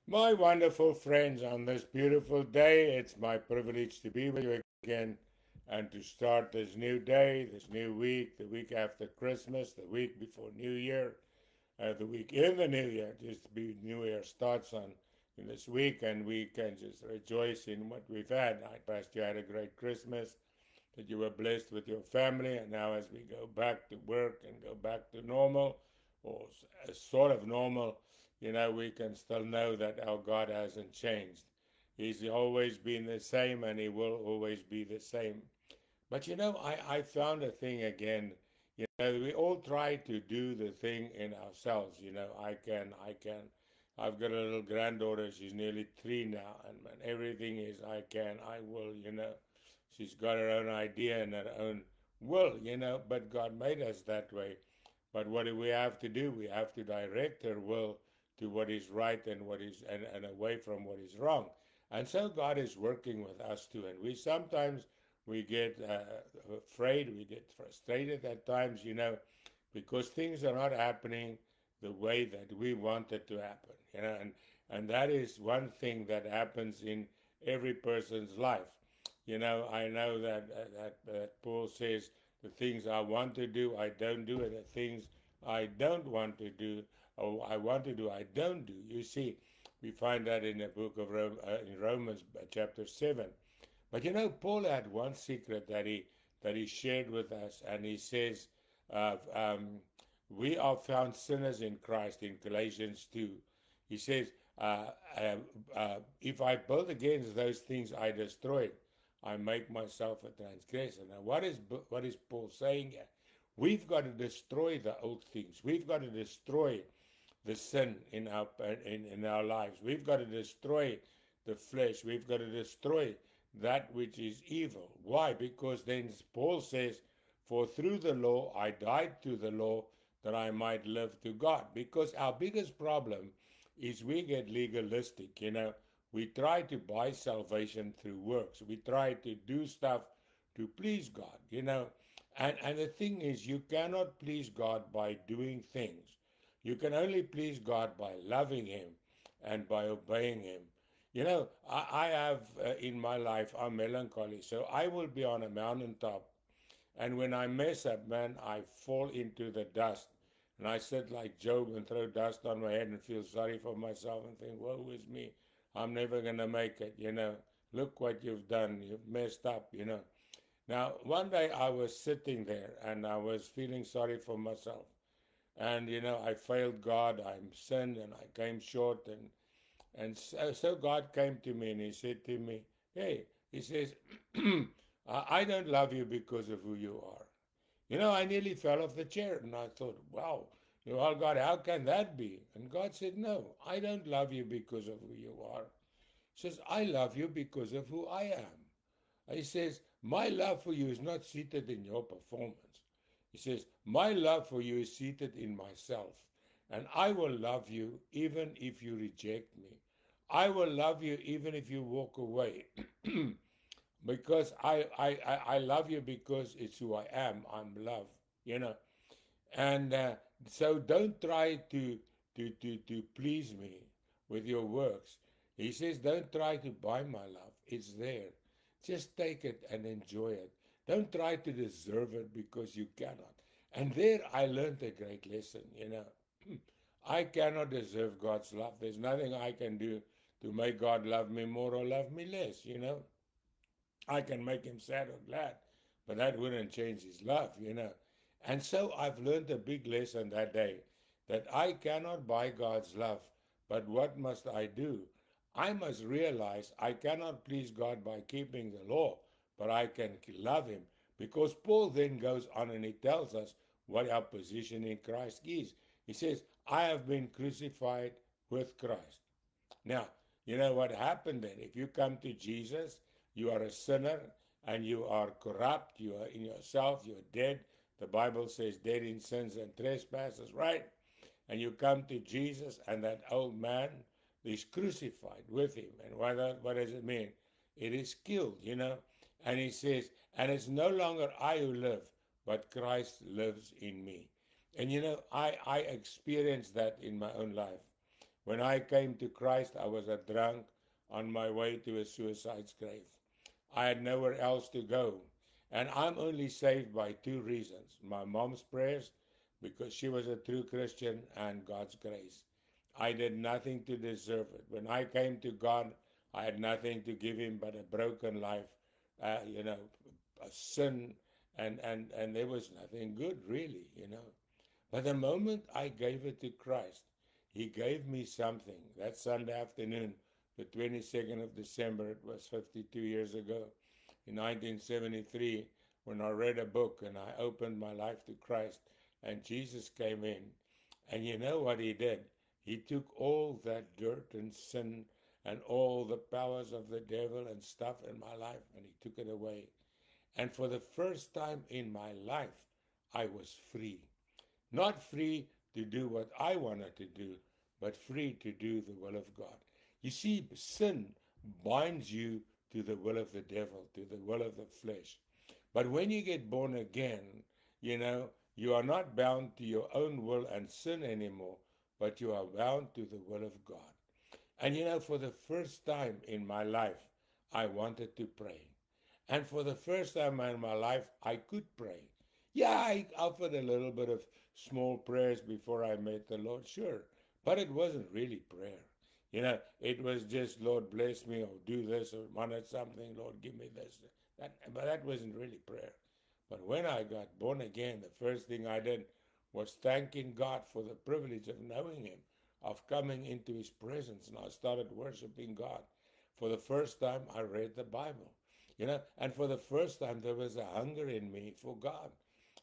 My wonderful friends, on this beautiful day, it's my privilege to be with you again and to start this new day, this new week, the week after Christmas, the week before New Year, the week in the New Year. Just to be New Year starts on in this week, and we can just rejoice in what we've had. I trust you had a great Christmas, that you were blessed with your family, and now as we go back to work and go back to normal, or sort of normal, we can still know that our God hasn't changed. He's always been the same, and He will always be the same. But I found a thing again. We all try to do the thing in ourselves. I can. I've got a little granddaughter. She's nearly 3 now, and man, everything is I can, I will. She's got her own idea and her own will. But God made us that way. But what do we have to do? We have to direct her will to what is right and what is and away from what is wrong. And so God is working with us too. And we get afraid, we get frustrated at times, because things are not happening the way that we want it to happen. And that is one thing that happens in every person's life. I know that Paul says the things I want to do, I don't do, and the things I don't want to do, or I want to do, I don't do. You see, we find that in the book of in Romans chapter 7. But Paul had one secret that he shared with us, and he says, uh, um, "We are found sinners in Christ." In Galatians 2, he says, uh, uh, "If I build against those things I destroyed, I make myself a transgressor." Now, what is Paul saying here? We've got to destroy the old things. We've got to destroy the sin in our lives. We've got to destroy the flesh. We've got to destroy that which is evil. Why? Because then Paul says, "For through the law I died to the law that I might live to God." Because our biggest problem is we get legalistic. We try to buy salvation through works. We try to do stuff to please God. And the thing is, you cannot please God by doing things. You can only please God by loving Him and by obeying Him. I have in my life, I'm melancholy, so I will be on a mountaintop, and when I mess up, man, I fall into the dust. And I sit like Job and throw dust on my head and feel sorry for myself and think, woe is me. I'm never going to make it. Look what you've done. You've messed up. Now, one day I was sitting there and I was feeling sorry for myself. And, I failed God. I sinned and I came short. And so God came to me and He said to me, hey, He says, I don't love you because of who you are. I nearly fell off the chair and I thought, wow, God, how can that be? And God said, no, I don't love you because of who you are. He says, I love you because of who I am. He says, my love for you is not seated in your performance. He says, my love for you is seated in myself. And I will love you even if you reject me. I will love you even if you walk away. Because I love you because it's who I am. I'm love, you know. And so don't try to please me with your works. He says, don't try to buy my love. It's there. Just take it and enjoy it. Don't try to deserve it because you cannot. And there I learned a great lesson. I cannot deserve God's love. There's nothing I can do to make God love me more or love me less. I can make him sad or glad, but that wouldn't change his love. And so I've learned a big lesson that day that I cannot buy God's love, but what must I do? I must realize I cannot please God by keeping the law, but I can love him. Because Paul then goes on and he tells us what our position in Christ is. He says, I have been crucified with Christ. Now, you know what happened then? If you come to Jesus, you are a sinner and you are corrupt, you are in yourself, you're dead. The Bible says dead in sins and trespasses, right? And you come to Jesus and that old man is crucified with him. And what does it mean? It is killed. And he says, and it's no longer I who live, but Christ lives in me. And I experienced that in my own life. When I came to Christ, I was a drunk on my way to a suicide's grave. I had nowhere else to go. And I'm only saved by two reasons: my mom's prayers, because she was a true Christian, and God's grace. I did nothing to deserve it. When I came to God, I had nothing to give Him but a broken life, you know, a sin, and there was nothing good, really. But the moment I gave it to Christ, He gave me something. That Sunday afternoon, the 22nd of December, it was 52 years ago, in 1973, when I read a book and I opened my life to Christ, and Jesus came in. And you know what He did? He took all that dirt and sin and all the powers of the devil and stuff in my life, and He took it away. And for the first time in my life, I was free. Not free to do what I wanted to do, but free to do the will of God. You see, sin binds you to the will of the devil, to the will of the flesh. But when you get born again, you are not bound to your own will and sin anymore, but you are bound to the will of God. And for the first time in my life, I wanted to pray. And for the first time in my life, I could pray. Yeah, I offered a little bit of small prayers before I met the Lord, sure. But it wasn't really prayer. It was just, Lord, bless me, or do this, or wanted something, Lord, give me this. But that wasn't really prayer. But when I got born again, the first thing I did was thanking God for the privilege of knowing Him, of coming into His presence, and I started worshiping God. For the first time, I read the Bible. And for the first time, there was a hunger in me for God.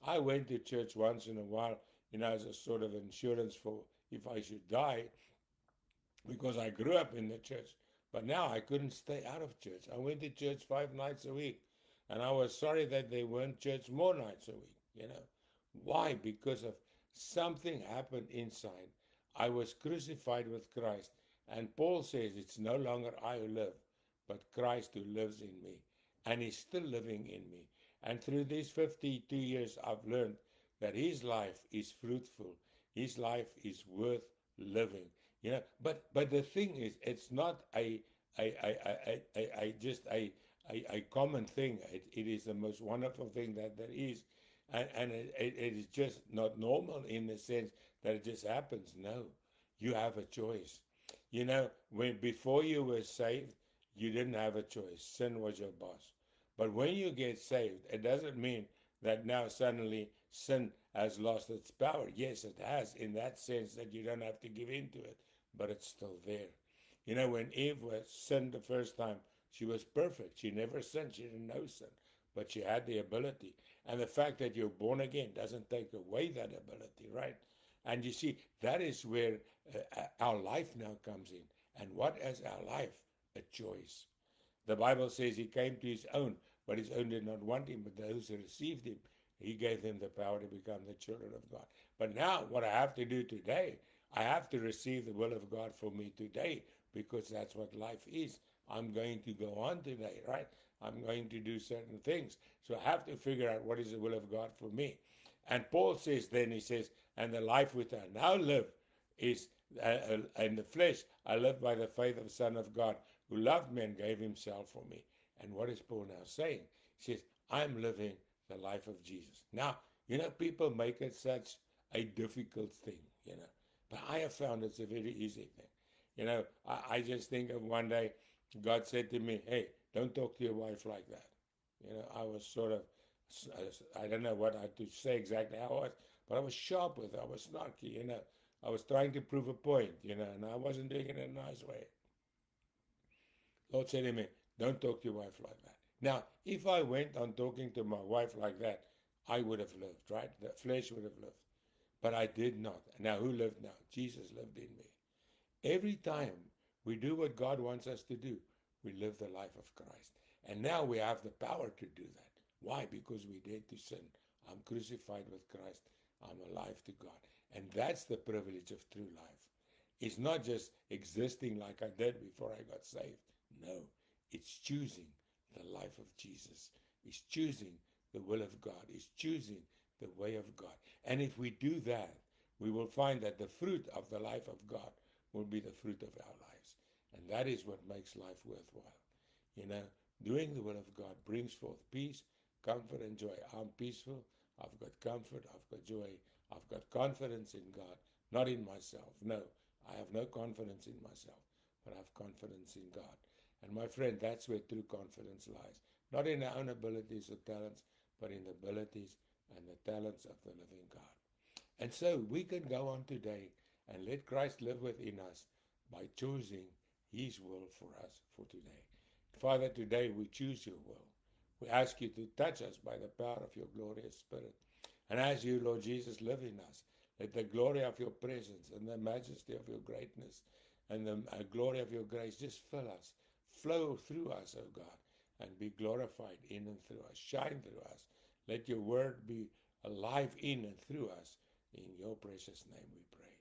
I went to church once in a while, as a sort of insurance for if I should die, because I grew up in the church. But now I couldn't stay out of church. I went to church 5 nights a week, and I was sorry that they weren't church more nights a week. Why? Because of something happened inside. I was crucified with Christ, and Paul says it's no longer I who live, but Christ who lives in me, and He's still living in me. And through these 52 years, I've learned that His life is fruitful. His life is worth living. But the thing is, it's not just a common thing. It is the most wonderful thing that there is, and it is just not normal in the sense that it just happens. No, you have a choice. When before you were saved, you didn't have a choice. Sin was your boss. But when you get saved, it doesn't mean that now suddenly sin has lost its power. Yes, it has, in that sense that you don't have to give in to it, but it's still there. When Eve was sinned the first time, she was perfect. She never sinned. She didn't know sin, but she had the ability. And the fact that you're born again doesn't take away that ability, right? And you see, that is where our life now comes in. And what is our life? A choice. The Bible says He came to His own, but His own did not want Him. But those who received Him, He gave them the power to become the children of God. But now, what I have to do today, I have to receive the will of God for me today, because that's what life is. I'm going to go on today, right? I'm going to do certain things. So I have to figure out what is the will of God for me. And Paul says then, he says, and the life which I now live is in the flesh. I live by the faith of the Son of God, who loved me and gave Himself for me. And what is Paul now saying? He says, I'm living the life of Jesus. Now, people make it such a difficult thing, but I have found it's a very easy thing. I just think of one day, God said to me, hey, don't talk to your wife like that. I was sort of, I don't know what I had to say exactly how I was, but I was sharp with her. I was snarky, I was trying to prove a point, and I wasn't doing it in a nice way. Lord said to me, don't talk to your wife like that. Now, if I went on talking to my wife like that, I would have lived, right? The flesh would have lived. But I did not. Now, who lived now? Jesus lived in me. Every time we do what God wants us to do, we live the life of Christ. And now we have the power to do that. Why? Because we dared to sin. I'm crucified with Christ. I'm alive to God. And that's the privilege of true life. It's not just existing like I did before I got saved. No, it's choosing the life of Jesus. It's choosing the will of God. It's choosing the way of God. And if we do that, we will find that the fruit of the life of God will be the fruit of our lives. And that is what makes life worthwhile. You know, doing the will of God brings forth peace, comfort, and joy. I'm peaceful. I've got comfort. I've got joy. I've got confidence in God, not in myself. No, I have no confidence in myself, but I have confidence in God. And my friend, that's where true confidence lies. Not in our own abilities or talents, but in the abilities and the talents of the living God. And so we can go on today and let Christ live within us by choosing His will for us for today. Father, today we choose your will. We ask you to touch us by the power of your glorious Spirit. And as you, Lord Jesus, live in us, let the glory of your presence and the majesty of your greatness and the glory of your grace just fill us, flow through us, O God, and be glorified in and through us. Shine through us. Let your word be alive in and through us. In your precious name we pray.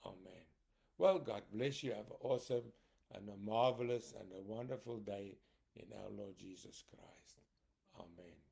Amen. Well, God bless you. Have an awesome and a marvelous and a wonderful day in our Lord Jesus Christ. Amen.